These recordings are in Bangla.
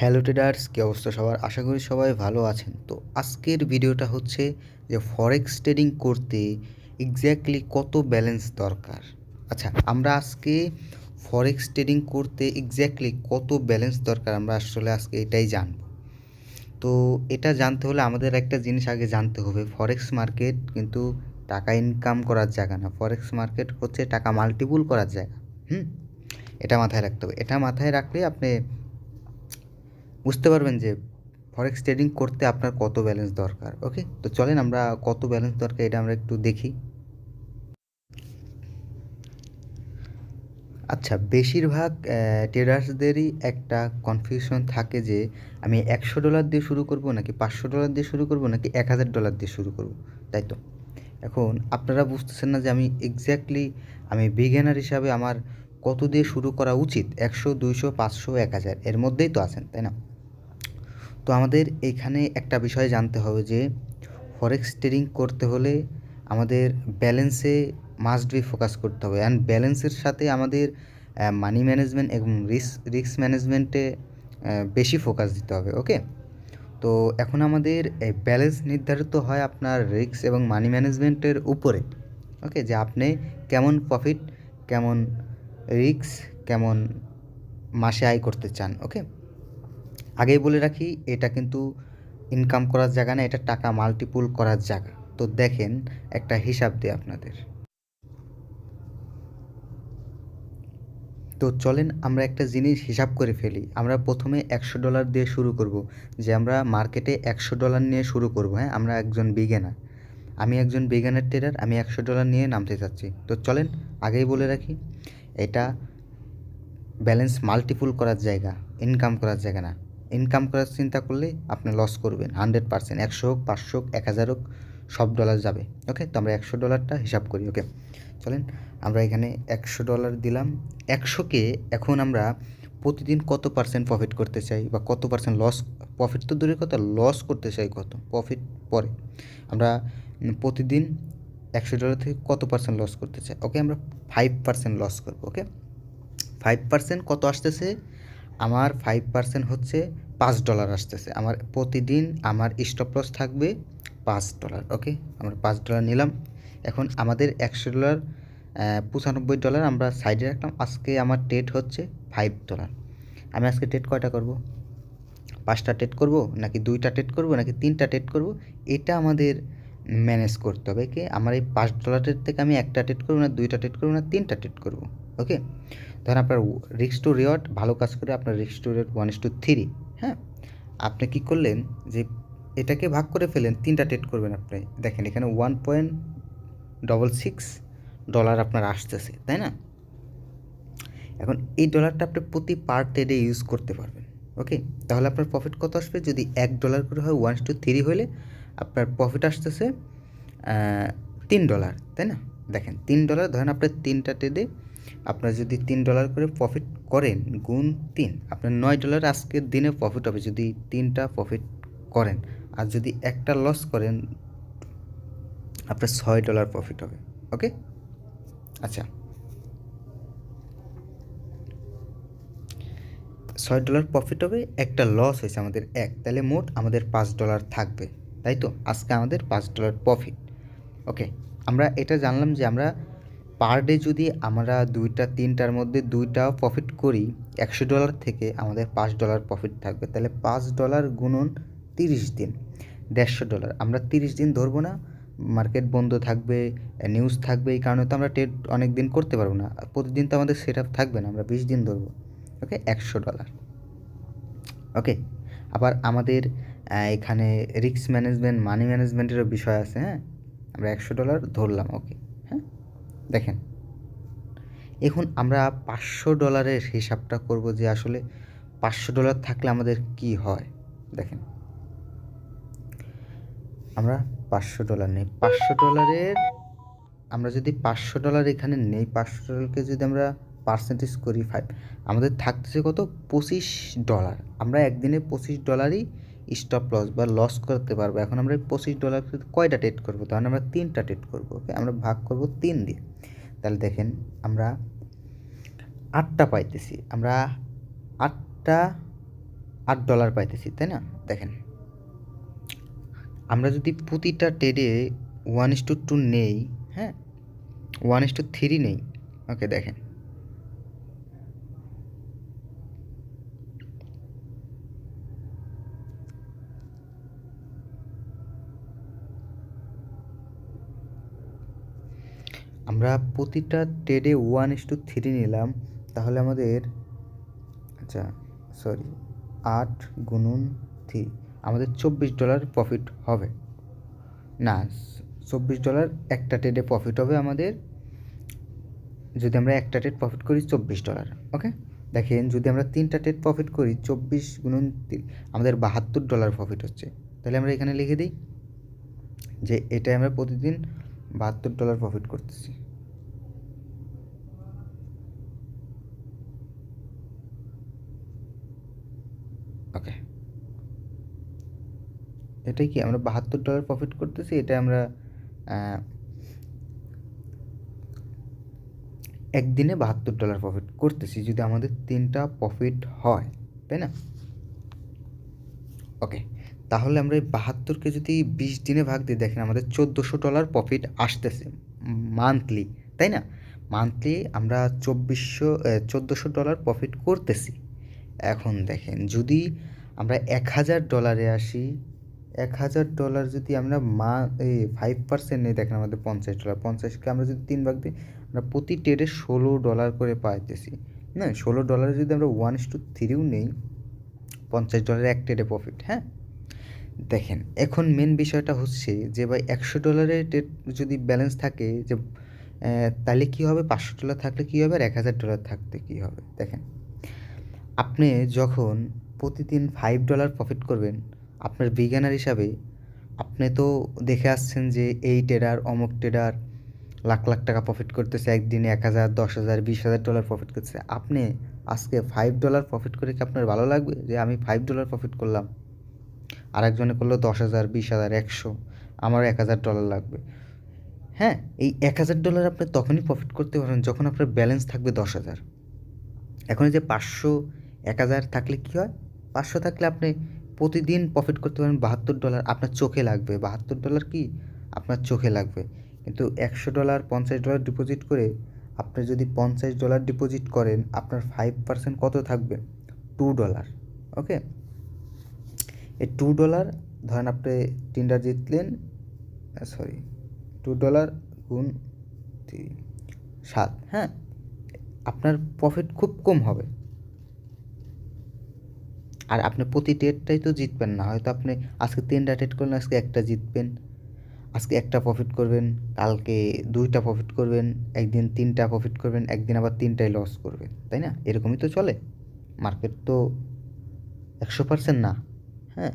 হ্যালো ট্রেডার্স, কী অবস্থা সবার? আশা করি সবাই ভালো আছেন। তো আজকের ভিডিওটা হচ্ছে যে ফরেক্স ট্রেডিং করতে এক্স্যাক্টলি কত ব্যালেন্স দরকার। আচ্ছা, আমরা আজকে ফরেক্স ট্রেডিং করতে এক্স্যাক্টলি কত ব্যালেন্স দরকার আমরা আসলে আজকে এটাই জানব। তো এটা জানতে হলে আমাদের একটা জিনিস আগে জানতে হবে, ফরেক্স মার্কেট কিন্তু টাকা ইনকাম করার জায়গা না। ফরেক্স মার্কেট হচ্ছে টাকা মাল্টিপুল করার জায়গা। এটা মাথায় রাখতে হবে। এটা মাথায় রাখলে আপনি বুঝতে পারবেন যে ফরেক্স ট্রেডিং করতে আপনার কত ব্যালেন্স দরকার। ওকে, তো চলেন আমরা কত ব্যালেন্স দরকার এটা আমরা একটু দেখি। আচ্ছা, বেশিরভাগ ট্রেডার্সদেরই একটা কনফিউশন থাকে যে আমি $100 দিয়ে শুরু করব নাকি $500 দিয়ে শুরু করব নাকি $1000 দিয়ে শুরু করব, তাই তো? এখন আপনারা বুঝতেছেন না যে আমি বিগিনার হিসাবে আমার কত দিয়ে শুরু করা উচিত। 100, 200, 500, 1000 এর মধ্যেই তো আছেন, তাই না? তো আমাদের এইখানে একটা বিষয় জানতে হবে যে ফরেক্স ট্রেডিং করতে হলে আমাদের ব্যালেন্সে মাস্ট বি ফোকাস করতে হবে, অ্যান্ড ব্যালেন্সের সাথে আমাদের মানি ম্যানেজমেন্ট এবং রিস্ক ম্যানেজমেন্টে বেশি ফোকাস দিতে হবে। ওকে, তো এখন আমাদের ব্যালেন্স নির্ধারিত হয় আপনার রিস্ক এবং মানি ম্যানেজমেন্টের উপরে। ওকে, যে আপনি কেমন প্রফিট, কেমন রিস্ক, কেমন মাসে আয় করতে চান। ওকে, আগেই বলে রাখি, এটা কিন্তু ইনকাম করার জায়গা না, এটা টাকা মাল্টিপুল করার জায়গা। তো দেখেন, একটা হিসাব দিই আপনাদের। তো চলেন আমরা একটা জিনিস হিসাব করে ফেলি। আমরা প্রথমে $100 দিয়ে শুরু করব, যে আমরা মার্কেটে $100 নিয়ে শুরু করব। হ্যাঁ, আমরা একজন বিগিনার, আমি একজন বিগিনার ট্রেডার, আমি $100 নিয়ে নামতে চাচ্ছি। তো চলেন আগেই বলে রাখি, এটা ব্যালেন্স মাল্টিপুল করার জায়গা, ইনকাম করার জায়গা না। ইনকাম করার চিন্তা করলে আপনি লস করবেন 100%। 100 হোক, 500 হোক, 1000 হোক, সব ডলার যাবে। ওকে, তো আমরা $100টা হিসাব করি। ওকে, চলেন আমরা এখানে $100 দিলাম। 100কে এখন আমরা প্রতিদিন কত পার্সেন্ট প্রফিট করতে চাই, বা কত পার্সেন্ট লস, প্রফিট তো দূরের কথা, লস করতে চাই কত, প্রফিট পরে। আমরা প্রতিদিন $100 থেকে কত পার্সেন্ট লস করতে চাই। ওকে, আমরা 5% লস করবো। ওকে, 5% কত আসতেছে? আমার 5% হচ্ছে $5 আসতেছে। আমার প্রতিদিন আমার স্টপ লস থাকবে $5। ওকে, আমরা $5 নিলাম। এখন আমাদের $100, $95 আমরা সাইডে রাখলাম। আজকে আমার ট্রেড হচ্ছে $5। আমি আজকে ট্রেড কয়টা করব? 5টা ট্রেড করব, নাকি 2টা ট্রেড করব, নাকি 3টা ট্রেড করব? এটা আমাদের ম্যানেজ করতে হবে। কি আমার এই $5 থেকে আমি 1টা ট্রেড করব, না 2টা ট্রেড করব, না 3টা ট্রেড করব? ওকে, ধরেন আপনার রিস্ক টু রিওয়ার্ড ভালো কাজ করে, আপনার রিস্ক টু রিওয়ার্ড 1:3। হ্যাঁ, আপনি কী করলেন যে এটাকে ভাগ করে ফেলেন, 3টা ট্রেড করবেন আপনি। দেখেন এখানে $1.66 আপনার আসতেছে, তাই না? এখন এই ডলারটা আপনি প্রতি পার ট্রেডে ইউজ করতে পারবেন। ওকে, তাহলে আপনার প্রফিট কত আসবে? যদি $1 করে হয়, 1:3 হলে আপনার প্রফিট আসতেছে $3, তাই না? দেখেন $3, ধরেন আপনার 3টা ট্রেডে আপনার যদি $3 করে প্রফিট করেন, গুণ 3, আপনার $9 আজকের দিনে প্রফিট হবে যদি 3টা প্রফিট করেন। আর যদি একটা লস করেন, আপনার $6 প্রফিট হবে। ওকে, আচ্ছা, $6 প্রফিট হবে, একটা লস হয়েছে আমাদের 1, তাহলে মোট আমাদের $5 থাকবে, তাই তো? আজকে আমাদের $5 প্রফিট। ওকে, আমরা এটা জানলাম যে আমরা পার ডে যদি আমরা 2টা 3টার মধ্যে 2টাও প্রফিট করি, $100 থেকে আমাদের $5 প্রফিট থাকবে। তাহলে $5 গুণন 30 দিন, $150। আমরা 30 দিন ধরবো না, মার্কেট বন্ধ থাকবে, নিউজ থাকবে, এই কারণে তো আমরা ট্রেড অনেক দিন করতে পারবো না। প্রতিদিন তো আমাদের সেট আপ থাকবে না, আমরা 20 দিন ধরবো। ওকে, $100। ওকে, আবার আমাদের এখানে রিস্ক ম্যানেজমেন্ট, মানি ম্যানেজমেন্টেরও বিষয় আছে। হ্যাঁ, আমরা $100 ধরলাম। ওকে, হ্যাঁ, দেখেন এখন আমরা $500 হিসাবটা করব, যে আসলে $500 থাকলে আমাদের কি হয়। দেখেন আমরা $500 নেই, $500 আমরা যদি $500 এখানে নেই, $500কে যদি আমরা পার্সেন্টেজ করি 5, আমাদের থাকতেছে কত? $25। আমরা একদিনে $25ই স্টপ লস বা লস করতে পারবো। এখন আমরা এই $25 কয়টা ট্রেড করবো? তাহলে আমরা 3টা ট্রেড করবো। ওকে, আমরা ভাগ করব 3 দিয়ে। তাহলে দেখেন আমরা 8টা পাইতেছি। আমরা 8টা $8 পাইতেছি, তাই না? দেখেন, আমরা যদি প্রতিটা ট্রেডে 1:2 নেই, হ্যাঁ, 1:3 নেই, ওকে দেখেন, আমরা প্রতিটা ট্রেডে 1:3 নিলাম, তাহলে আমাদের আচ্ছা সরি 8 গুণন 3 আমাদের $24 প্রফিট হবে না। $24 একটা ট্রেডে প্রফিট হবে আমাদের, যদি আমরা একটা ট্রেড প্রফিট করি $24। ওকে দেখেন, যদি আমরা 3টা ট্রেড প্রফিট করি 24 গুণন 3 আমাদের $72 প্রফিট হচ্ছে। তাহলে আমরা এখানে লিখে দিই যে এটাই আমরা প্রতিদিন $72 প্রফিট করতেছি। ওকে, এটাই কি আমরা $72 প্রফিট করতেছি, এটা আমরা একদিনে $72 প্রফিট করতেছি যদি আমাদের 3টা প্রফিট হয়, তাই না? ওকে, তাহলে আমরা এই 72কে যদি 20 দিনে ভাগ দিই, দেখেন আমাদের $1400 প্রফিট আসতেছে মান্থলি, তাই না? মান্থলি আমরা $1400 প্রফিট করতেছি। এখন দেখেন, যদি আমরা $1000 আসি, $1000 যদি আমরা 5% নেই, দেখেন আমাদের $50, 50কে আমরা যদি 3 ভাগ দিই, আমরা প্রতি ট্রেডে $16 করে পাইতেছি না। $16 যদি আমরা 1:3ও নেই, $50 এক ট্রেডে প্রফিট। হ্যাঁ, দেখেন এখন মেন বিষয়টা হচ্ছে যে ভাই $100 ট্রেড যদি ব্যালেন্স থাকে, যে তাহলে কী হবে, $500 থাকলে কী হবে, আর $1000 থাকতে কী হবে। দেখেন, আপনি যখন প্রতিদিন $5 প্রফিট করবেন, আপনার বিজ্ঞানার হিসাবে আপনি তো দেখে আসছেন যে এই ট্রেডার অমুক ট্রেডার লাখ লাখ টাকা প্রফিট করতেছে, একদিনে 1000, 10,000, $20,000 প্রফিট করতেছে। আপনি আজকে $5 প্রফিট করে কি আপনার ভালো লাগবে যে আমি $5 প্রফিট করলাম, আর একজনে করলো 10,000, 20,000, 100, আমার $1,000 লাগবে? হ্যাঁ, এই $1,000 আপনি তখনই প্রফিট করতে পারবেন যখন আপনার ব্যালেন্স থাকবে 10,000। এখন এই যে 500, 1,000 থাকলে কী হয়, 500 থাকলে আপনি প্রতিদিন প্রফিট করতে পারেন $72, আপনার চোখে লাগবে $72 কি আপনার চোখে লাগবে। কিন্তু $100, $50 ডিপোজিট করে আপনি যদি $50 ডিপোজিট করেন, আপনার 5% কত থাকবে, $2। ওকে, এই $2 ধরেন আপনি 3টা জিতলেন, সরি $2 গুণ 3 7, হ্যাঁ, আপনার প্রফিট খুব কম হবে। আর আপনি প্রতি ট্রেডটাই তো জিতবেন না, হয়তো আপনি আজকে 3টা ট্রেড করলেন, আজকে একটা জিতবেন, আজকে একটা প্রফিট করবেন, কালকে 2টা প্রফিট করবেন, একদিন 3টা প্রফিট করবেন, একদিন আবার 3টাই লস করবেন, তাই না? এরকমই তো চলে, মার্কেট তো 100% না। হ্যাঁ,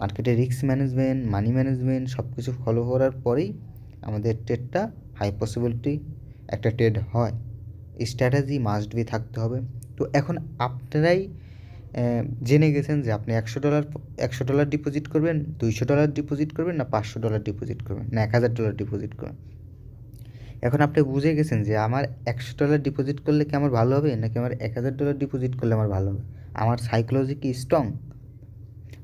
মার্কেটে রিস্ক ম্যানেজমেন্ট, মানি ম্যানেজমেন্ট সব কিছু ফলো করার পরেই আমাদের ট্রেডটা হাই পসিবিলিটি একটা ট্রেড হয়। স্ট্র্যাটেজি মাস্ট বি থাকতে হবে। তো এখন আপনারাই জেনে গেছেন যে আপনি $100 ডিপোজিট করবেন, $200 ডিপোজিট করবেন, না $500 ডিপোজিট করবেন, না $1,000 ডিপোজিট করবেন। এখন আপনি বুঝে গেছেন যে আমার $100 ডিপোজিট করলে কি আমার ভালো হবে, নাকি আমার $1,000 ডিপোজিট করলে আমার ভালো হবে। আমার সাইকোলজি কি স্ট্রং,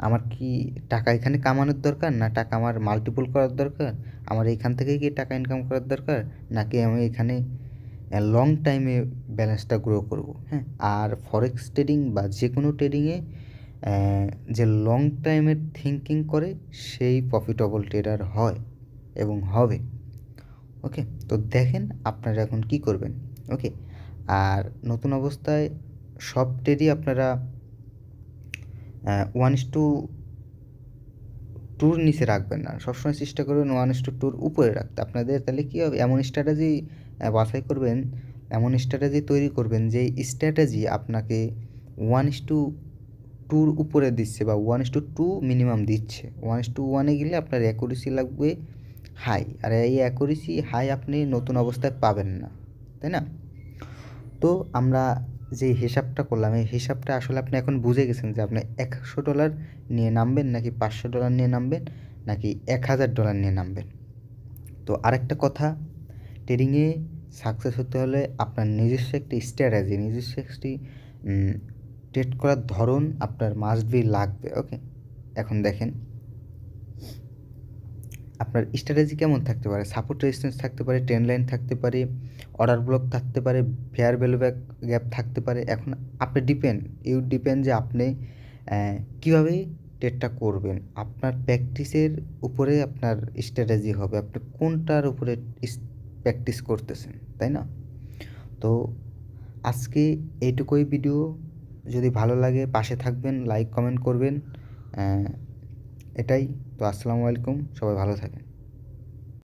আমার কি টাকা এখানে কামানোর দরকার, না টাকা আমার মাল্টিপল করার দরকার, আমার এইখান থেকেই কি টাকা ইনকাম করার দরকার, নাকি আমি এখানে লং টাইমে ব্যালেন্সটা গ্রো করব। হ্যাঁ, আর ফরেক্স ট্রেডিং বা যে কোনো ট্রেডিংয়ে যে লং টাইমের থিঙ্কিং করে সেই প্রফিটেবল ট্রেডার হয় এবং হবে। ওকে, তো দেখেন আপনারা এখন কি করবেন। ওকে, আর নতুন অবস্থায় সব ট্রেডই আপনারা 1:2 নিচে রাখবেন না, সবসময় চেষ্টা করবেন 1:2 উপরে রাখতে আপনাদের। তাহলে কী হবে, এমন স্ট্র্যাটেজি বাছাই করবেন, এমন স্ট্র্যাটেজি তৈরি করবেন যে স্ট্র্যাটেজি আপনাকে 1:2 উপরে দিচ্ছে বা 1:2 মিনিমাম দিচ্ছে। 1:1 গেলে আপনার অ্যাকুরেসি লাগবে হাই, আর এই অ্যাকুরেসি হাই আপনি নতুন অবস্থায় পাবেন না, তাই না? তো আমরা যে হিসাবটা করলাম, এই হিসাবটা আসলে আপনি এখন বুঝে গেছেন যে আপনি $100 নিয়ে নামবেন, নাকি $500 নিয়ে নামবেন, নাকি $1,000 নিয়ে নামবেন। তো আরেকটা কথা, ট্রেডিংয়ে সাকসেস হতে হলে আপনার নিজস্ব একটি স্ট্র্যাটেজি, নিজস্ব একটি ট্রেড করার ধরন আপনার মাস্ট বি লাগবে। ওকে, এখন দেখেন আপনার স্ট্র্যাটেজি কেমন থাকতে পারে, সাপোর্ট রেজিস্ট্যান্স থাকতে পারে, ট্রেন্ড লাইন থাকতে পারে, অর্ডার ব্লক থাকতে পারে, ফেয়ার ভ্যালু গ্যাপ থাকতে পারে। এখন আপনি ডিপেন্ড যে আপনি কীভাবে ট্রেডটা করবেন। আপনার প্র্যাকটিসের উপরে আপনার স্ট্র্যাটেজি হবে, আপনি কোনটার উপরে প্র্যাকটিস করতেছেন, তাই না? তো আজকে এইটুকুই ভিডিও। যদি ভালো লাগে পাশে থাকবেন, লাইক কমেন্ট করবেন, এটাই। তো আসসালামু আলাইকুম, সবাই ভালো থাকেন।